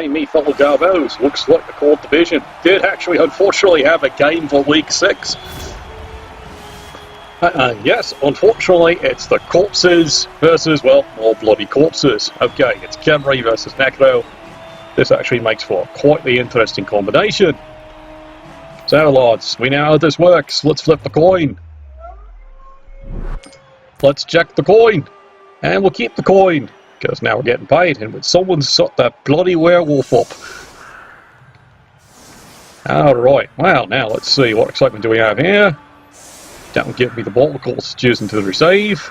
day, me fellow Garbos. Looks like the core division did actually unfortunately have a game for week 6. Yes, unfortunately, it's the corpses versus, well, more bloody corpses. Okay, it's Khemri versus Necro. This actually makes for quite the interesting combination. So, lads, we know how this works. Let's flip the coin. Let's check the coin. And we'll keep the coin, because now we're getting paid, and when someone's set that bloody werewolf up. Alright, well, now let's see, what excitement do we have here? Don't give me the ball, of course, it's choosing to receive.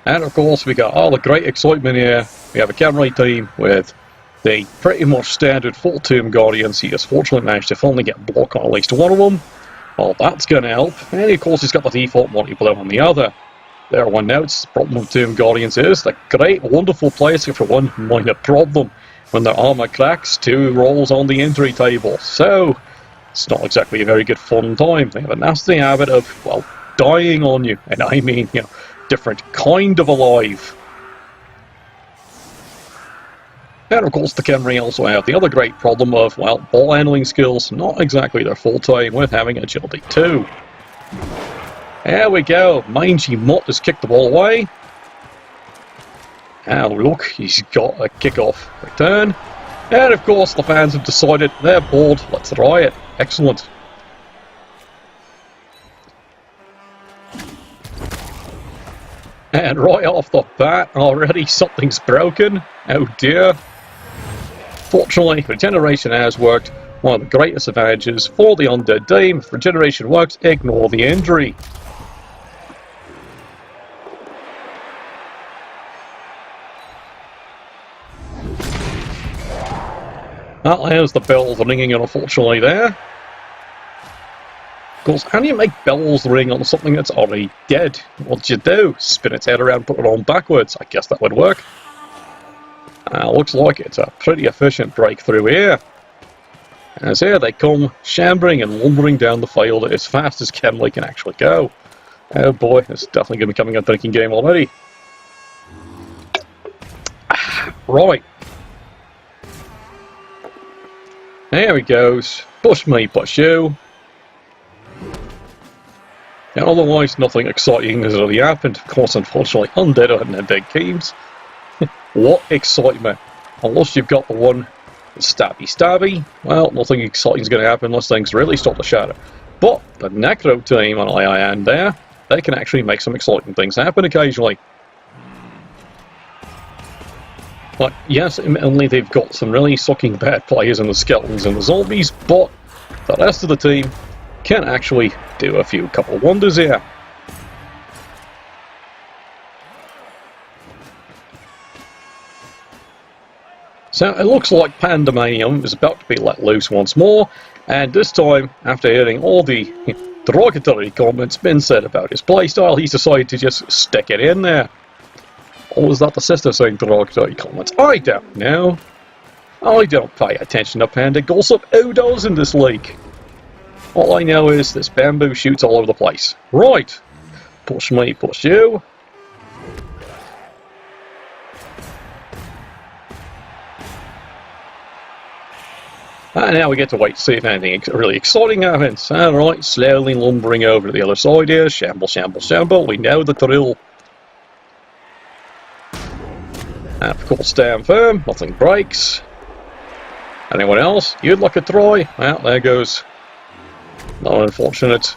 And of course, we got all the great excitement here. We have a Khemri team with the pretty much standard full-term Guardians. He has fortunately managed to finally get block on at least one of them. Well, that's going to help. And of course, he's got the default multi-blow on the other. There one notes, the problem with Term Guardians is the great, wonderful players for one minor problem. When their armor cracks, 2 rolls on the injury table. So, it's not exactly a very good fun time. They have a nasty habit of, well, dying on you. And I mean, you know, different kind of alive. And of course, the Khemri also have the other great problem of, well, ball handling skills, not exactly their full time with having agility too. There we go, Mangy Mutt has kicked the ball away. And look, he's got a kick-off return. And of course, the fans have decided they're bored, let's riot. Excellent. And right off the bat, already something's broken. Oh dear. Fortunately, regeneration has worked. One of the greatest advantages for the undead team. If regeneration works, ignore the injury. Well, there's the bells ringing, unfortunately, there. Of course, how do you make bells ring on something that's already dead? What do you do? Spin its head around, put it on backwards. I guess that would work. Looks like it's a pretty efficient breakthrough here. As here they come, shambling and lumbering down the field as fast as Khemri can actually go. Oh boy, it's definitely going to be becoming a drinking game already. Right. There he goes. Push me, push you. And otherwise, nothing exciting has really happened. Of course, unfortunately, undead are in big teams. What excitement. Unless you've got the one stabby, well, nothing exciting is going to happen unless things really start to shatter. But the Necro team on the other hand there, they can actually make some exciting things happen occasionally. Like, yes, only they've got some really sucking bad players in the skeletons and the zombies, but the rest of the team can actually do a couple wonders here. So it looks like Pandemanium is about to be let loose once more, and this time, after hearing all the derogatory comments been said about his playstyle, he's decided to just stick it in there. Or was that the sister saying derogatory comments? I don't know. I don't pay attention to Panda gossip. Who does in this league? All I know is this bamboo shoots all over the place. Right. Push me, push you. And now we get to wait to see if anything really exciting happens. Alright, slowly lumbering over to the other side here. Shamble, shamble, shamble. We know the drill. And of course, stand firm. Nothing breaks. Anyone else? You'd like a try? Well, there goes. Not unfortunate.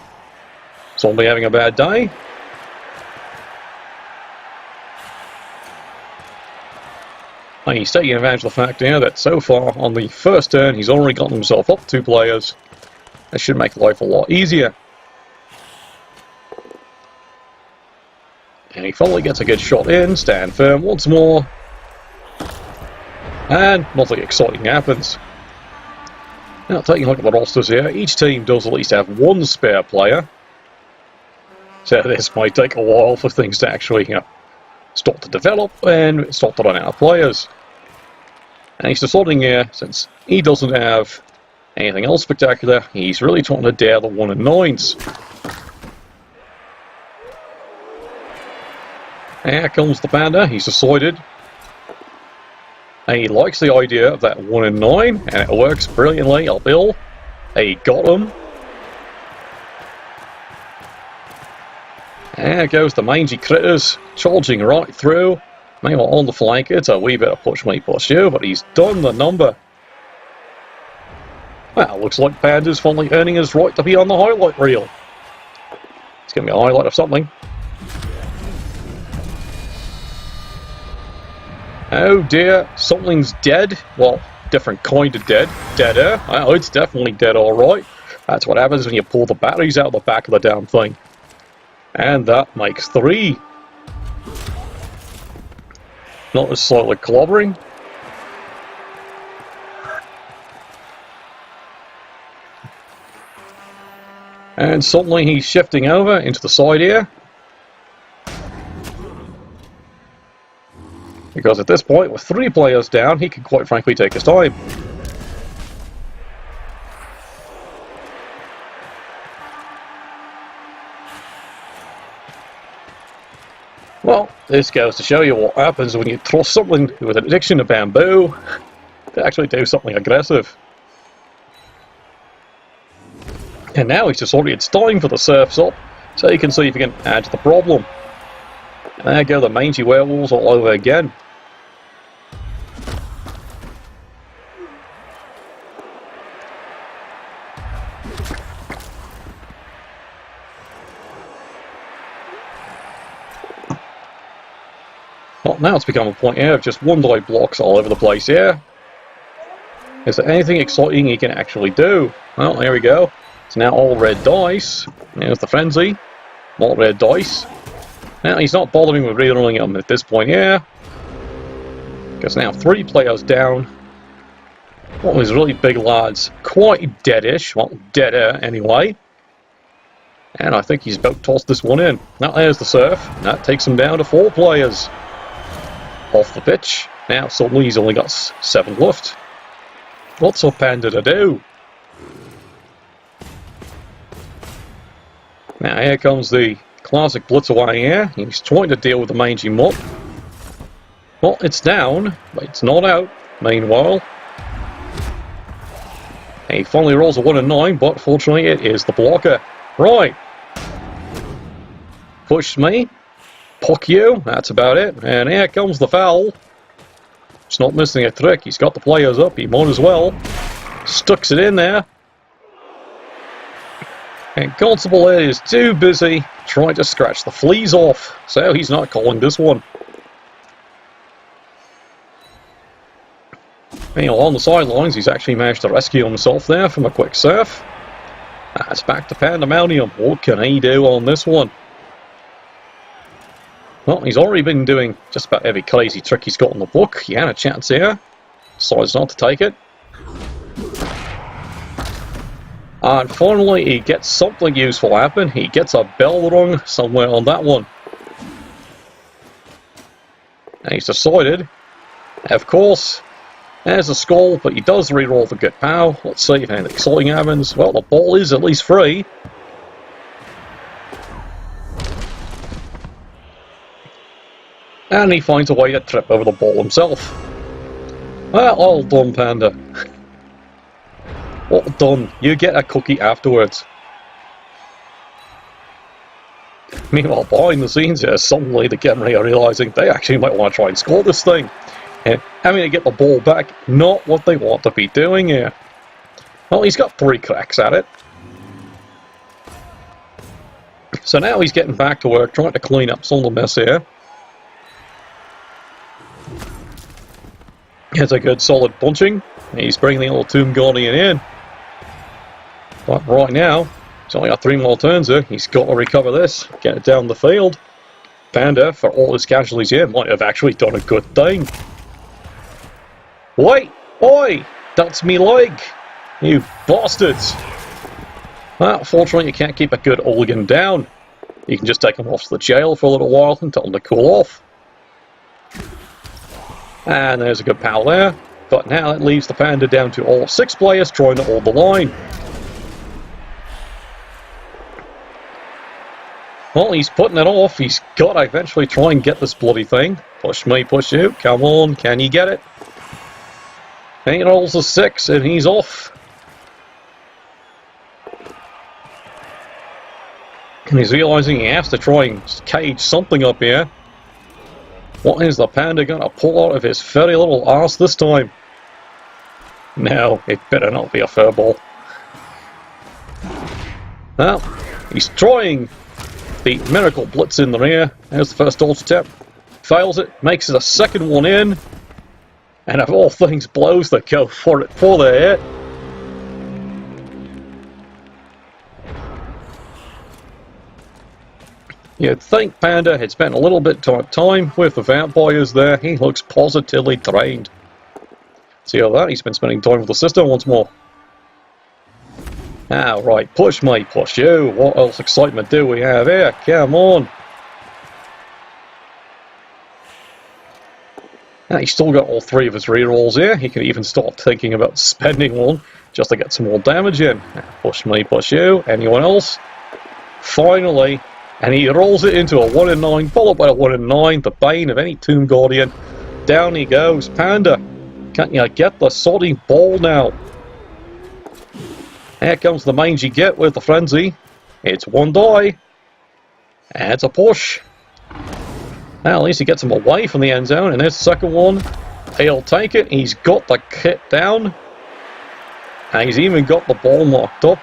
Zombie having a bad day. And he's taking advantage of the fact here that so far on the first turn he's already gotten himself up 2 players. That should make life a lot easier. And he finally gets a good shot in, stand firm once more. And nothing exciting happens. Now taking a look at the rosters here, each team does at least have 1 spare player. So this might take a while for things to actually start to develop and start to run out of players. And he's deciding here, since he doesn't have anything else spectacular, he's really trying to dare the 1 and 9s. Here comes the Panda. He's decided. And he likes the idea of that 1 in 9, and it works brilliantly uphill. He got him. There goes the mangy critters, charging right through. Meanwhile, on the flank, it's a wee bit of push me, push you, but he's done the number. Well, looks like Panda's finally earning his right to be on the highlight reel. It's going to be a highlight of something. Oh dear, something's dead. Well, different kind of dead. Deader. Oh, it's definitely dead, alright. That's what happens when you pull the batteries out of the back of the damn thing. And that makes 3. Not as slightly clobbering. And suddenly he's shifting over into the side here. Because at this point, with 3 players down, he can quite frankly take his time. Well, this goes to show you what happens when you trust someone with an addiction to bamboo to actually do something aggressive. And now he's decided it's time for the surfs up, so you can see if you can add to the problem. And there go the mangy werewolves all over again. Well, now it's become a point here of just 1-die blocks all over the place here. Is there anything exciting he can actually do? Well, there we go. It's now all red dice. There's the frenzy. More red dice. Now he's not bothering with rerolling them at this point here. Because now 3 players down. One of these really big lads. Quite deadish. Well, deader anyway. And I think he's about tossed this one in. Now there's the surf. That takes him down to 4 players. Off the pitch. Now suddenly he's only got 7 left. What's a Panda to do? Now here comes the classic blitz away here. He's trying to deal with the mangy mutt. Well, it's down, but it's not out. Meanwhile, he finally rolls a 1 in 9, but fortunately it is the blocker. Right. Push me. Puck you. That's about it. And here comes the foul. It's not missing a trick. He's got the players up. He might as well. Sticks it in there. And Constable is too busy trying to scratch the fleas off. So he's not calling this one. Meanwhile, on the sidelines, he's actually managed to rescue himself there from a quick surf. That's back to Pandemonium. What can he do on this one? Well, he's already been doing just about every crazy trick he's got in the book. He had a chance here. Decides not to take it. And finally, he gets something useful happen. He gets a bell rung somewhere on that one. And he's decided, of course, there's a skull, but he does reroll the good pow. Let's see if anything exciting happens. Well, the ball is at least free. And he finds a way to trip over the ball himself. Well, all done, Panda. All done. You get a cookie afterwards. Meanwhile, behind the scenes here, suddenly the Khemri are realising they actually might want to try and score this thing. And having to get the ball back, not what they want to be doing here. Well, he's got 3 cracks at it. So now he's getting back to work, trying to clean up some of the mess here. It's a good solid punching. He's bringing the old Tomb Guardian in. But right now, he's only got 3 more turns here. He's got to recover this, get it down the field. Panda, for all his casualties here, might have actually done a good thing. Wait! Oi! That's me leg! You bastards! Well, fortunately you can't keep a good hooligan down. You can just take him off to the jail for a little while and tell him to cool off. And there's a good pal there. But now it leaves the Panda down to all 6 players trying to hold the line. Well, he's putting it off. He's got to eventually try and get this bloody thing. Push me, push you. Come on, can you get it? He rolls a 6 and he's off. And he's realising he has to try and cage something up here. What is the panda going to pull out of his very little arse this time? No, it better not be a fur ball. Well, he's trying the miracle blitz in the rear. There's the first dodge attempt. Fails it, makes it a second one in. And of all things, blows the go for it for the hit. You'd think Panda had spent a little bit of time with the vampires there. He looks positively trained. See how that? He's been spending time with the sister once more. Ah, right. Push me, push you. What else excitement do we have here? Come on. Ah, he's still got all 3 of his rerolls here. He can even start thinking about spending one just to get some more damage in. Push me, push you. Anyone else? Finally. And he rolls it into a 1 in 9, followed by a 1 in 9, the bane of any Tomb Guardian. Down he goes. Panda, can't you get the soddy ball now? Here comes the mangy get with the frenzy. It's 1 die. And it's a push. Well, at least he gets him away from the end zone. And there's the second one. He'll take it. He's got the kit down. And he's even got the ball marked up.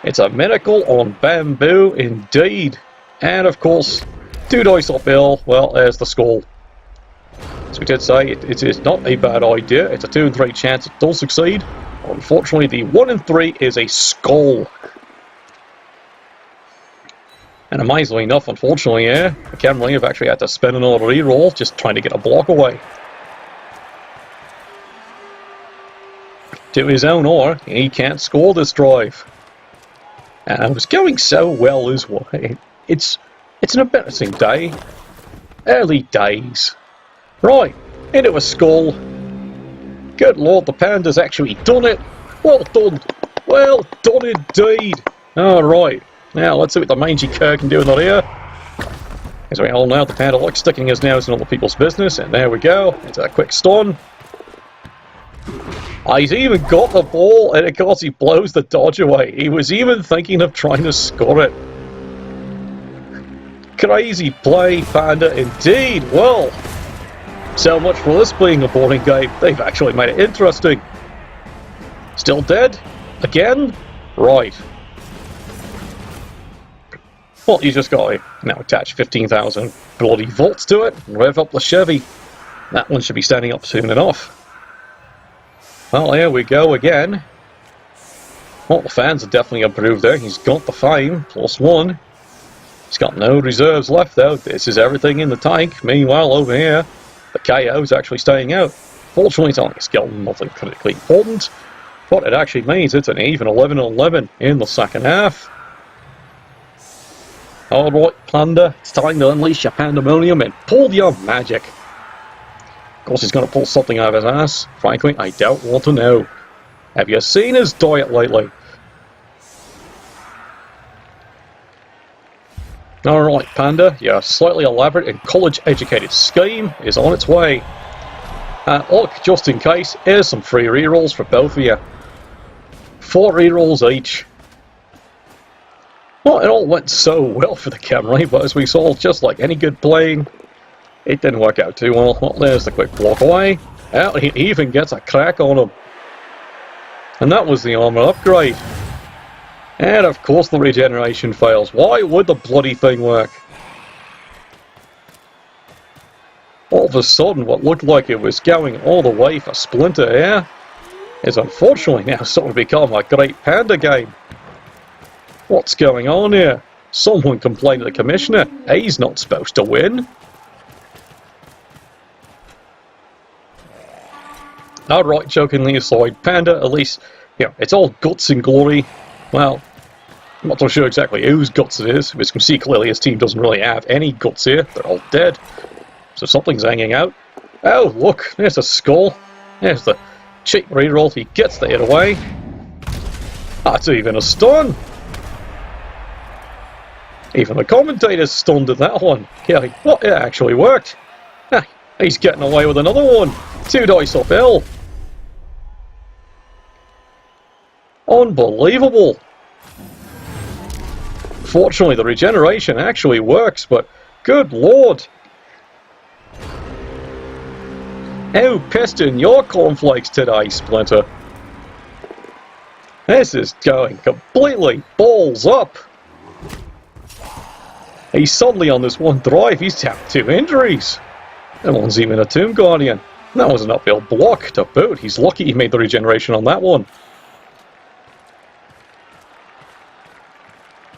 It's a miracle on bamboo indeed. And of course, 2 dice uphill. Well, there's the skull. As we did say, it is not a bad idea. It's a 2 in 3 chance it does succeed. Unfortunately, the 1 in 3 is a skull. And amazingly enough, unfortunately, the Khemri have actually had to spend another reroll just trying to get a block away. To his own ore, he can't score this drive. And it was going so well as well. It's an embarrassing day. Early days. Right, into a skull. Good lord, the Panda's actually done it. Well done. Well done indeed. Alright, now let's see what the mangy cur can do in the rear. As we all know, the Panda likes sticking his nose in other people's business. And there we go. It's a quick stun. He's even got the ball, and of course he blows the dodge away. He was even thinking of trying to score it. Crazy play, Panda, indeed. Well, so much for this being a boring game. They've actually made it interesting. Still dead? Again? Right. Well, you just got to now attach 15,000 bloody volts to it and rev up the Chevy. That one should be standing up soon enough. Well, here we go again. Well, the fans are definitely improved there. He's got the fame, +1. He's got no reserves left, though. This is everything in the tank. Meanwhile, over here, the KO is actually staying out. Fortunately, it's only a skeleton, nothing critically important. But it actually means it's an even 11-11 in the second half. Alright, Panda, it's time to unleash your pandemonium and pull your magic. Of course, he's going to pull something out of his ass. Frankly, I don't want to know. Have you seen his diet lately? Alright, Panda, your slightly elaborate and college-educated scheme is on its way. Look, just in case, here's some free rerolls for both of you. 4 rerolls each. Well, it all went so well for the Khemri, but as we saw, just like any good playing, it didn't work out too well. Well, there's the quick block away. Well, he even gets a crack on him. And that was the armor upgrade. And of course the regeneration fails. Why would the bloody thing work? All of a sudden, what looked like it was going all the way for Splinter here is unfortunately now starting to become a great Panda game. What's going on here? Someone complained to the commissioner. He's not supposed to win. Alright, jokingly aside, Panda, at least, you know, it's all guts and glory. Well, I'm not so sure exactly whose guts it is. As you can see clearly, his team doesn't really have any guts here. They're all dead. So something's hanging out. Oh, look, there's a skull. There's the cheap reroll. He gets the hit away. That's even a stun. Even the commentator's stunned at that one. Yeah, what? It actually worked. Ah, he's getting away with another one. 2 dice uphill. Unbelievable. Fortunately, the regeneration actually works, but good lord. How pissed in your cornflakes today, Splinter? This is going completely balls up. He's suddenly on this one drive, he's tapped 2 injuries. That one's even a Tomb Guardian. That was an uphill block to boot. He's lucky he made the regeneration on that one.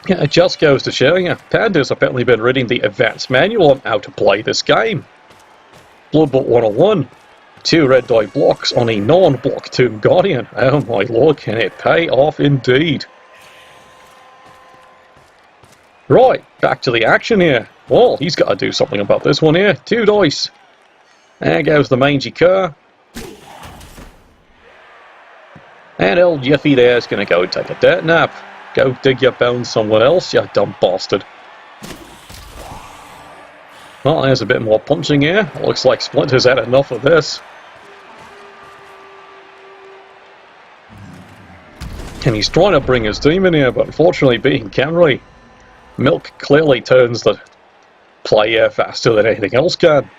Yeah, it just goes to show you, Panda's apparently been reading the advanced manual on how to play this game. Bloodbolt 101. 2 red die blocks on a non-block Tomb Guardian. Oh my lord, can it pay off indeed. Right, back to the action here. Well, he's got to do something about this one here. 2 dice. There goes the mangy cur. And old Yiffy there is going to go take a dirt nap. Go dig your bones somewhere else, you dumb bastard. Well, there's a bit more punching here. Looks like Splinter's had enough of this. And he's trying to bring his team in here, but unfortunately being Khemri, Milk clearly turns the play here faster than anything else can.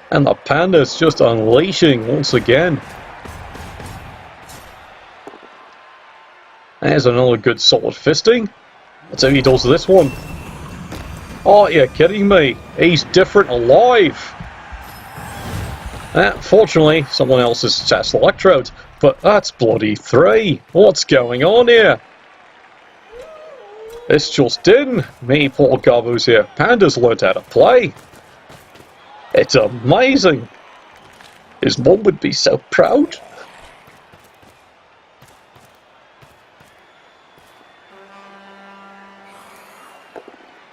And the Panda's just unleashing once again. There's another good solid fisting. Let's see how he does this one. Oh, you're kidding me. He's different alive. Fortunately, someone else has chest electrodes, but that's bloody 3. What's going on here? This just in. Me, Paul Garbo's here. Panda's learned how to play. It's amazing. His mum would be so proud.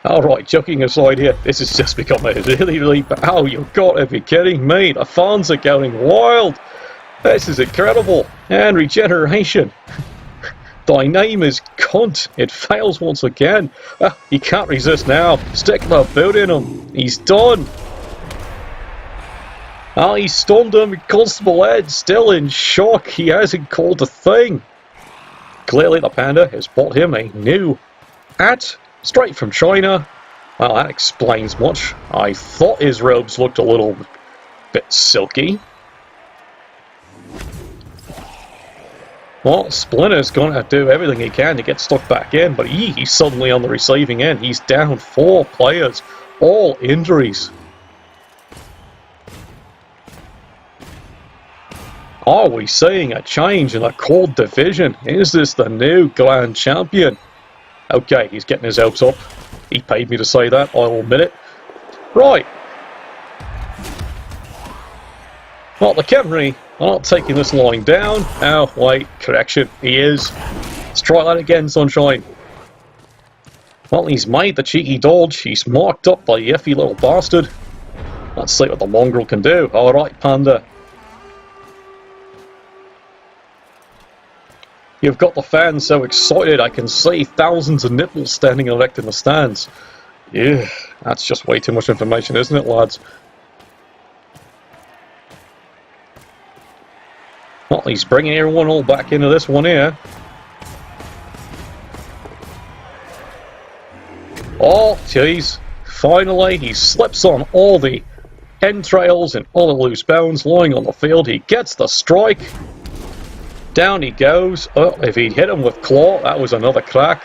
Alright, joking aside here, this has just become a really bad... Oh, you've got to be kidding me. The fans are going wild. This is incredible. And regeneration. Thy name is cunt. It fails once again. He can't resist now. Stick the boot in him. He's done. Oh, he stunned him. Constable Ed still in shock. He hasn't called a thing. Clearly the Panda has bought him a new hat. Straight from China. Well, that explains much. I thought his robes looked a little bit silky. Well, Splinter's going to do everything he can to get stuck back in, but he's suddenly on the receiving end. He's down 4 players. All injuries. Are we seeing a change in the cold division? Is this the new Grand Champion? Okay, he's getting his hopes up. He paid me to say that, I'll admit it. Right. Well, the Khemri are not taking this line down. Oh, wait, correction, he is. Let's try that again, Sunshine. Well, he's made the cheeky dodge. He's marked up by Yiffy little bastard. Let's see what the mongrel can do. Alright, Panda. You've got the fans so excited I can see thousands of nipples standing erect in the stands. Yeah, that's just way too much information, isn't it, lads? Well, he's bringing everyone all back into this one here. Oh, jeez. Finally, he slips on all the entrails and all the loose bones lying on the field. He gets the strike. Down he goes. Oh, if he'd hit him with claw, that was another crack.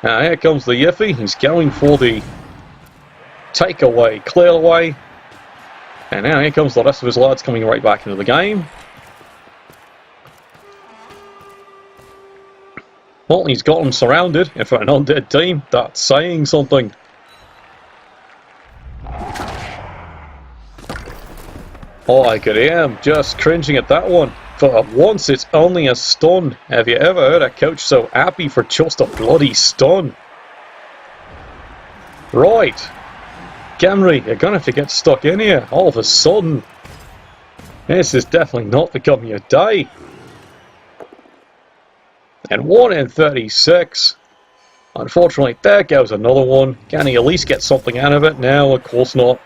Now here comes the Yiffy. He's going for the takeaway, clear away. And now here comes the rest of his lads coming right back into the game. Well, he's got them surrounded. And for an undead team, that's saying something. Oh, I could hear him just cringing at that one. For once, it's only a stun. Have you ever heard a coach so happy for just a bloody stun? Right. Khemri, you're going to have to get stuck in here all of a sudden. This is definitely not becoming your day. And 1 in 36. Unfortunately, there goes another one. Can he at least get something out of it? No, of course not.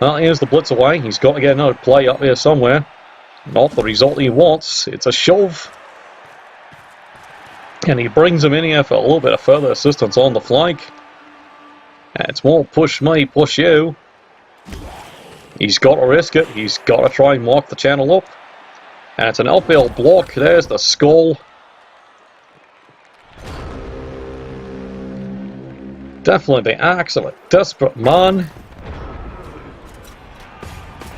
Well, here's the blitz away. He's got to get another play up here somewhere. Not the result he wants. It's a shove. And he brings him in here for a little bit of further assistance on the flank. And it's more push me, push you. He's got to risk it. He's got to try and mark the channel up. And it's an uphill block. There's the skull. Definitely the axe of a desperate man.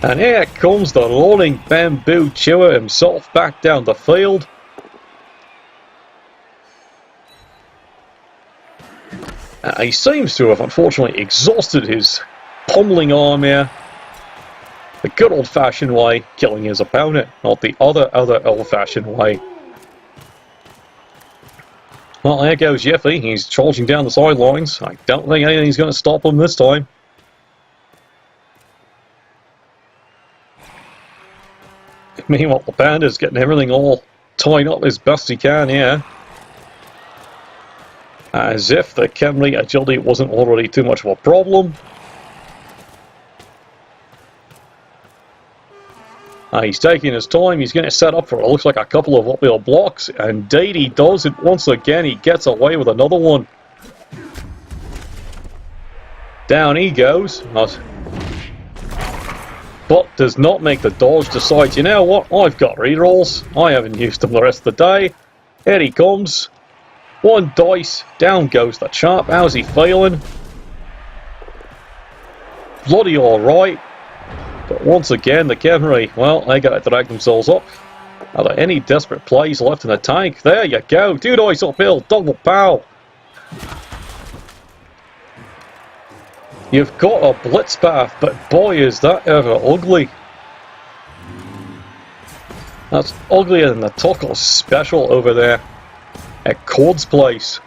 And here comes the rolling bamboo chewer himself back down the field. He seems to have unfortunately exhausted his pummeling arm here. The good old-fashioned way, killing his opponent, not the other old-fashioned way. Well, there goes Yeffy. He's charging down the sidelines. I don't think anything's going to stop him this time. Meanwhile, the Panda's getting everything all tied up as best he can here. As if the Khemri agility wasn't already too much of a problem. He's taking his time. He's going to set up for what looks like a couple of uphill blocks. Indeed he does it once again. He gets away with another one. Down he goes. But does not make the dodge. Decides, you know what? I've got rerolls. I haven't used them the rest of the day. Here he comes. One dice. Down goes the chap. How's he feeling? Bloody alright. But once again, the Khemri, well, they got to drag themselves up. Are there any desperate plays left in the tank? There you go. 2 dice uphill. Double pow. You've got a blitz path, but boy, is that ever ugly. That's uglier than the Tuckle special over there at Cord's place.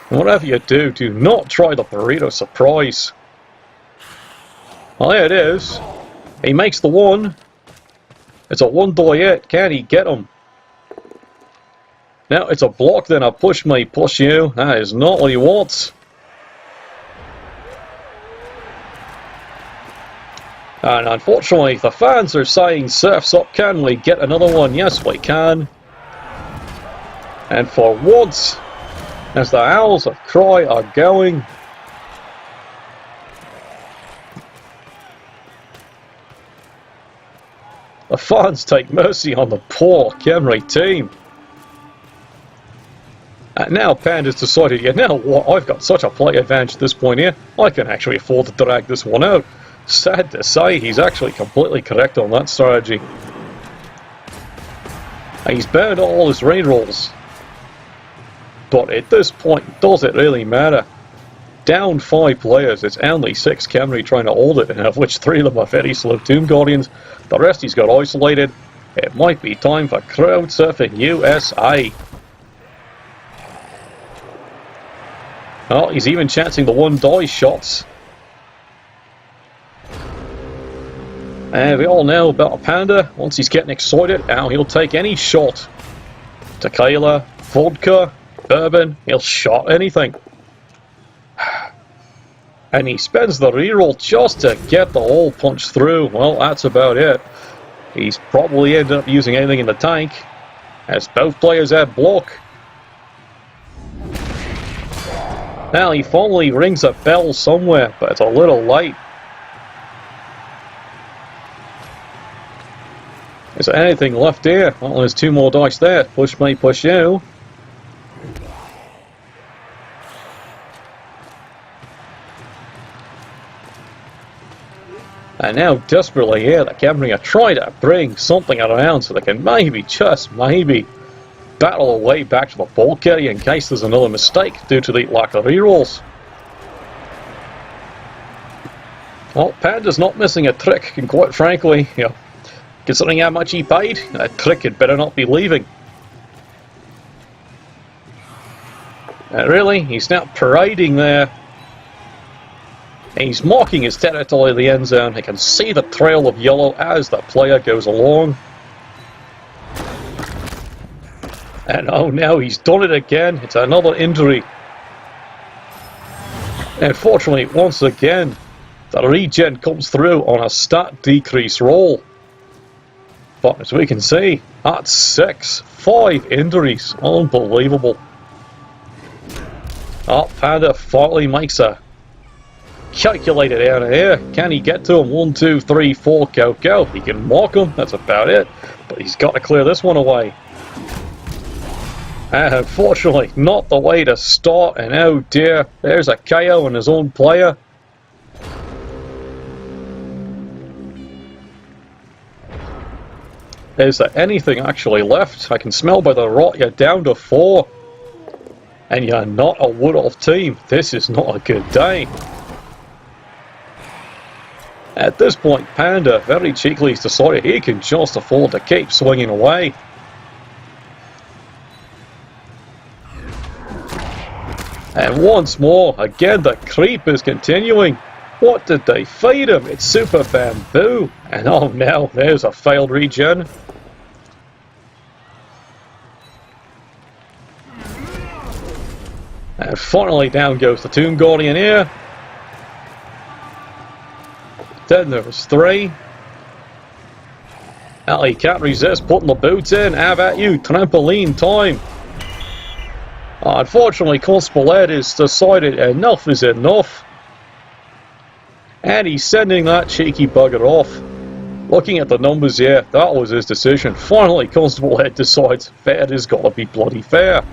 And whatever you do, do not try the burrito surprise. Well, there it is. He makes the one. It's a 1-die hit. Can he get him? Now, it's a block, then a push me, push you. That is not what he wants. And unfortunately, the fans are saying, surf's up, can we get another one? Yes, we can. And for once, as the Owls of Cry are going, the fans take mercy on the poor Khemri team. And now Panda's decided, yeah, now what? I've got such a play advantage at this point here, I can actually afford to drag this one out. Sad to say, he's actually completely correct on that strategy. He's burned all his rerolls. But at this point, does it really matter? Down 5 players, it's only 6 Khemri trying to hold it, and of which 3 of them are very slow Tomb Guardians. The rest he's got isolated. It might be time for crowd surfing USA. Oh, he's even chancing the 1-die shots. And we all know about a Panda. Once he's getting excited, now he'll take any shot. Tequila, vodka, bourbon, he'll shot anything. And he spends the reroll just to get the hole punched through. Well, that's about it. He's probably ended up using anything in the tank, as both players had block. Now he finally rings a bell somewhere, but it's a little late. Is there anything left here? Well, there's 2 more dice there. Push me, push you. And now, desperately here, the Khemri are trying to bring something around so they can maybe, just maybe, battle away back to the ball carrier in case there's another mistake due to the lack of rerolls. Well, Panda's not missing a trick, and quite frankly, you know, considering how much he paid, that trick had better not be leaving. And really, he's now parading there. He's marking his territory in the end zone. He can see the trail of yellow as the player goes along. And oh no, he's done it again. It's another injury. Unfortunately, once again, the regen comes through on a stat decrease roll. But as we can see, that's 5 injuries. Unbelievable. Oh, Panda finally makes a calculated out of here. Can he get to him? 1, 2, 3, 4, go, go. He can mark him, that's about it. But he's got to clear this one away. And unfortunately, not the way to start. And oh dear, there's a KO on his own player. Is there anything actually left? I can smell by the rot you're down to 4. And you're not a Wood Elf team. This is not a good day. At this point, Panda very cheekily has decided he can just afford to keep swinging away. And once more, again the creep is continuing. What did they feed him? It's Super Bamboo. And oh no, there's a failed regen. And finally down goes the Tomb Guardian here. Then there's 3. Ali can't resist putting the boots in. Have at you, trampoline time. Unfortunately, Constable Ed has decided enough is enough. And he's sending that cheeky bugger off. Looking at the numbers here, that was his decision. Finally, Constable Ed decides fair has got to be bloody fair.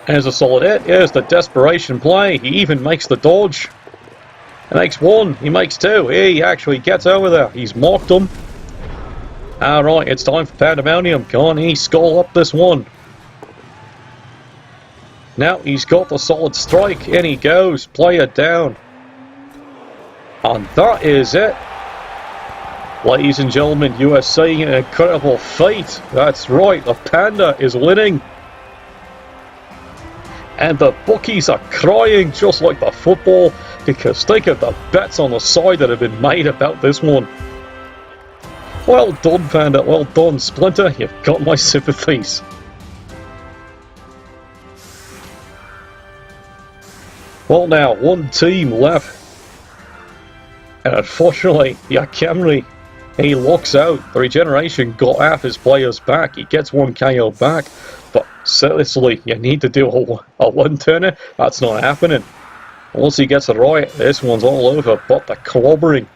Here's a solid hit. Here's the desperation play. He even makes the dodge. He makes 1. He makes 2. He actually gets over there. He's marked him. Alright, it's time for Pandemonium. Can't he skull up this one? Now he's got the solid strike. In he goes. Player down. And that is it. Ladies and gentlemen, you are seeing an incredible feat. That's right, the Panda is winning. And the bookies are crying just like the football, because think of the bets on the side that have been made about this one. Well done, Panda. Well done, Splinter. You've got my sympathies. Well now, 1 team left. And unfortunately, Khemri, he locks out. The regeneration got half his players back. He gets 1 KO back. But seriously, you need to do a 1-turner. That's not happening. Once he gets it right, this one's all over. But the clobbering.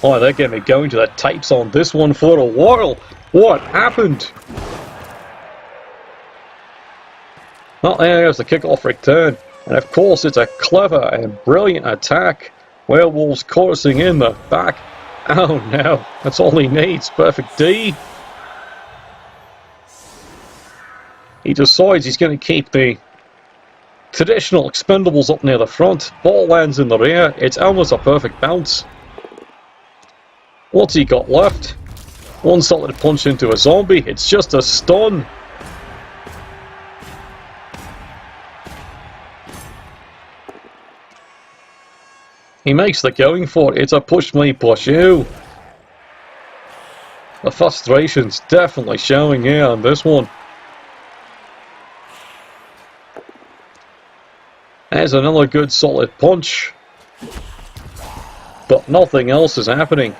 Oh, they're going to be going to the tapes on this one for a while. What happened? Well, there's the kickoff return. And of course, it's a clever and brilliant attack. Werewolves coursing in the back. Oh no, that's all he needs. Perfect D. He decides he's going to keep the traditional expendables up near the front. Ball lands in the rear. It's almost a perfect bounce. What's he got left? 1 solid punch into a zombie. It's just a stun. He makes the going for it. It's a push me, push you. The frustration's definitely showing here on this one. There's another good solid punch. But nothing else is happening.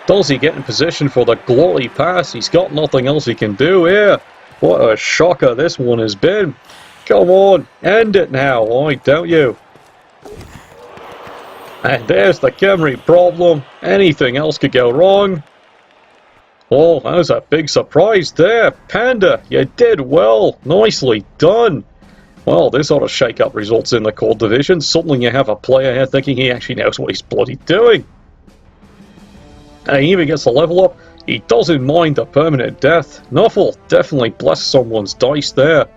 Does he get in position for the glory pass? He's got nothing else he can do here. What a shocker this one has been. Come on, end it now, why don't you? And there's the Khemri problem. Anything else could go wrong. Oh, that was a big surprise there. Panda, you did well. Nicely done. Well, this sort of shake-up results in the core division. Suddenly you have a player here thinking he actually knows what he's bloody doing. And he even gets a level up. He doesn't mind a permanent death. Nuffle definitely blessed someone's dice there.